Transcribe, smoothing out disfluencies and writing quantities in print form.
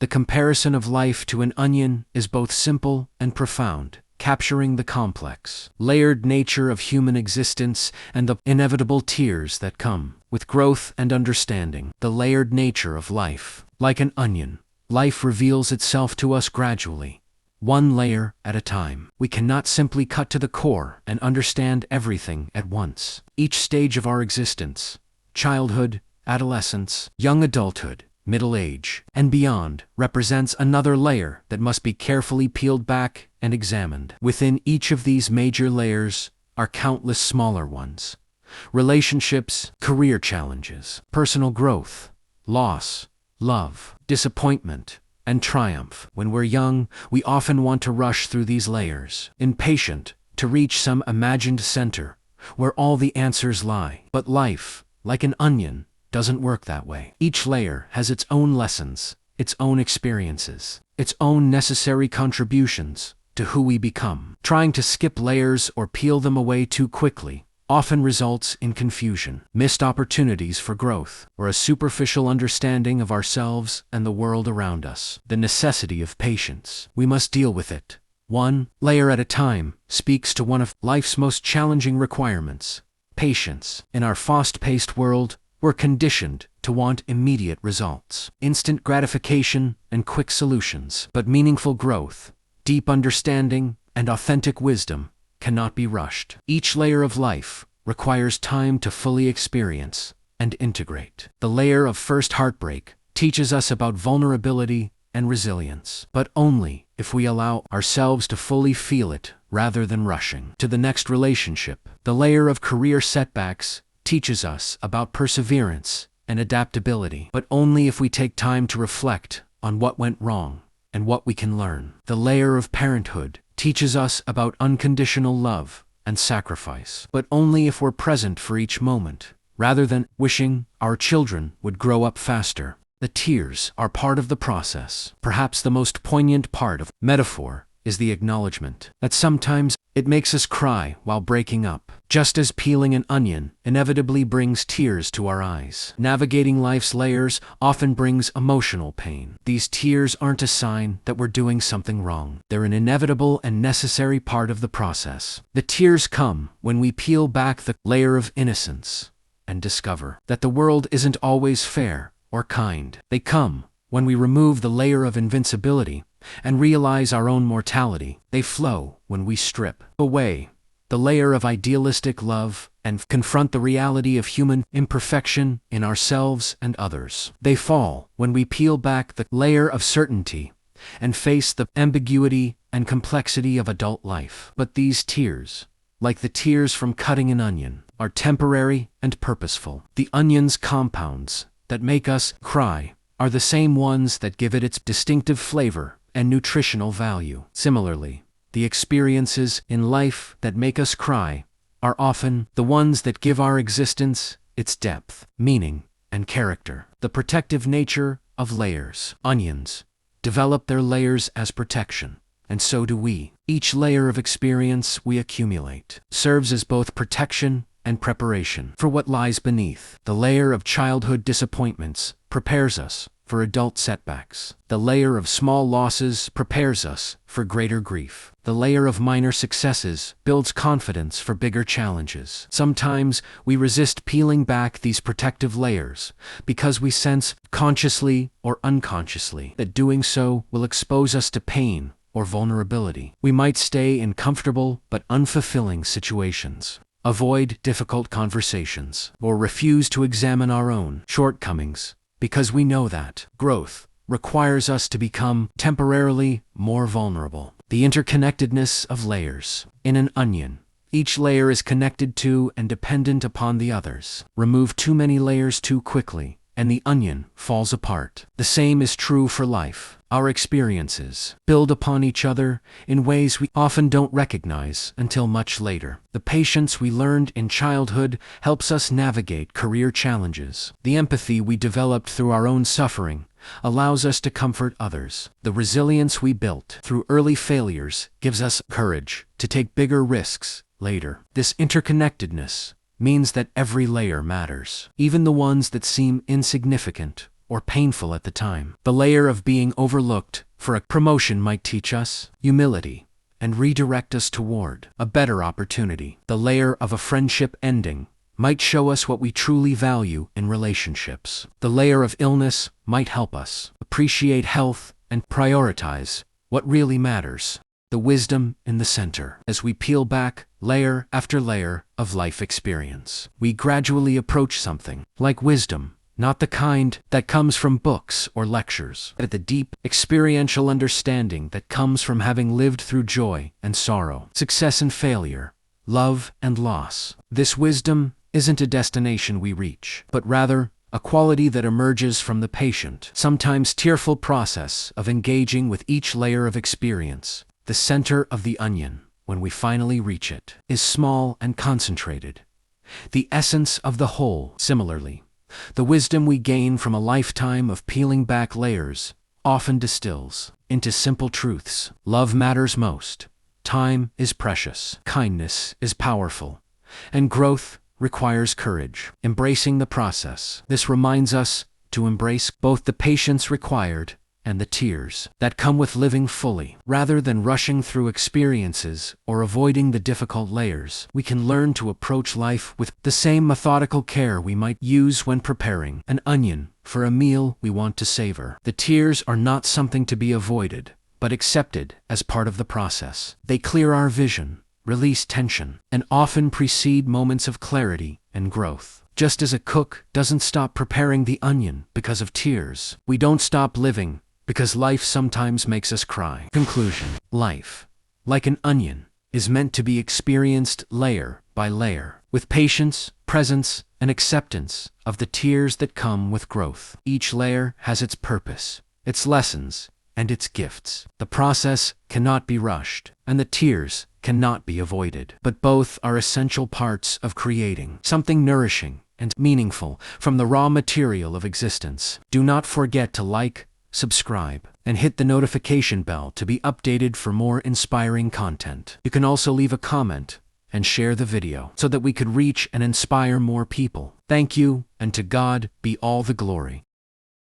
The comparison of life to an onion is both simple and profound, capturing the complex, layered nature of human existence and the inevitable tears that come with growth and understanding. The layered nature of life. Like an onion, life reveals itself to us gradually, one layer at a time. We cannot simply cut to the core and understand everything at once. Each stage of our existence, childhood, adolescence, young adulthood, middle age, and beyond, represents another layer that must be carefully peeled back and examined. Within each of these major layers are countless smaller ones: relationships, career challenges, personal growth, loss, love, disappointment, and triumph. When we're young, we often want to rush through these layers, impatient to reach some imagined center where all the answers lie. But life, like an onion, doesn't work that way. Each layer has its own lessons, its own experiences, its own necessary contributions to who we become. Trying to skip layers or peel them away too quickly often results in confusion, missed opportunities for growth, or a superficial understanding of ourselves and the world around us. The necessity of patience. We must deal with it, one layer at a time, speaks to one of life's most challenging requirements: patience. In our fast-paced world, we're conditioned to want immediate results, instant gratification, and quick solutions. But meaningful growth, deep understanding, and authentic wisdom cannot be rushed. Each layer of life requires time to fully experience and integrate. The layer of first heartbreak teaches us about vulnerability and resilience, but only if we allow ourselves to fully feel it rather than rushing to the next relationship. The layer of career setbacks teaches us about perseverance and adaptability, but only if we take time to reflect on what went wrong and what we can learn. The layer of parenthood teaches us about unconditional love and sacrifice, but only if we're present for each moment, rather than wishing our children would grow up faster. The tears are part of the process. Perhaps the most poignant part of metaphor is the acknowledgement that sometimes it makes us cry while breaking up, just as peeling an onion inevitably brings tears to our eyes. Navigating life's layers often brings emotional pain. These tears aren't a sign that we're doing something wrong. They're an inevitable and necessary part of the process. The tears come when we peel back the layer of innocence and discover that the world isn't always fair or kind. They come when we remove the layer of invincibility and realize our own mortality. They flow when we strip away the layer of idealistic love and confront the reality of human imperfection in ourselves and others. They fall when we peel back the layer of certainty and face the ambiguity and complexity of adult life. But these tears, like the tears from cutting an onion, are temporary and purposeful. The onion's compounds that make us cry are the same ones that give it its distinctive flavor and nutritional value. Similarly, the experiences in life that make us cry are often the ones that give our existence its depth, meaning, and character. The protective nature of layers. Onions develop their layers as protection, and so do we. Each layer of experience we accumulate serves as both protection and preparation for what lies beneath. The layer of childhood disappointments prepares us for adult setbacks. The layer of small losses prepares us for greater grief. The layer of minor successes builds confidence for bigger challenges. Sometimes we resist peeling back these protective layers because we sense, consciously or unconsciously, that doing so will expose us to pain or vulnerability. We might stay in comfortable but unfulfilling situations, avoid difficult conversations, or refuse to examine our own shortcomings because we know that growth requires us to become temporarily more vulnerable. The interconnectedness of layers. In an onion, each layer is connected to and dependent upon the others. Remove too many layers too quickly, and the onion falls apart. The same is true for life. Our experiences build upon each other in ways we often don't recognize until much later. The patience we learned in childhood helps us navigate career challenges. The empathy we developed through our own suffering allows us to comfort others. The resilience we built through early failures gives us courage to take bigger risks later. This interconnectedness means that every layer matters, even the ones that seem insignificant or painful at the time. The layer of being overlooked for a promotion might teach us humility and redirect us toward a better opportunity. The layer of a friendship ending might show us what we truly value in relationships. The layer of illness might help us appreciate health and prioritize what really matters. The wisdom in the center. As we peel back layer after layer of life experience, we gradually approach something like wisdom, not the kind that comes from books or lectures, but the deep, experiential understanding that comes from having lived through joy and sorrow, success and failure, love and loss. This wisdom isn't a destination we reach, but rather a quality that emerges from the patient, sometimes tearful process of engaging with each layer of experience. The center of the onion, when we finally reach it, is small and concentrated. The essence of the whole, similarly, the wisdom we gain from a lifetime of peeling back layers often distills into simple truths. Love matters most. Time is precious. Kindness is powerful. And growth requires courage. Embracing the process. This reminds us to embrace both the patience required and the tears that come with living fully. Rather than rushing through experiences or avoiding the difficult layers, we can learn to approach life with the same methodical care we might use when preparing an onion for a meal we want to savor. The tears are not something to be avoided, but accepted as part of the process. They clear our vision, release tension, and often precede moments of clarity and growth. Just as a cook doesn't stop preparing the onion because of tears, we don't stop living because life sometimes makes us cry. Conclusion. Life, like an onion, is meant to be experienced layer by layer, with patience, presence, and acceptance of the tears that come with growth. Each layer has its purpose, its lessons, and its gifts. The process cannot be rushed, and the tears cannot be avoided, but both are essential parts of creating something nourishing and meaningful from the raw material of existence. Do not forget to like, subscribe, and hit the notification bell to be updated for more inspiring content. You can also leave a comment and share the video so that we could reach and inspire more people. Thank you, and to God be all the glory.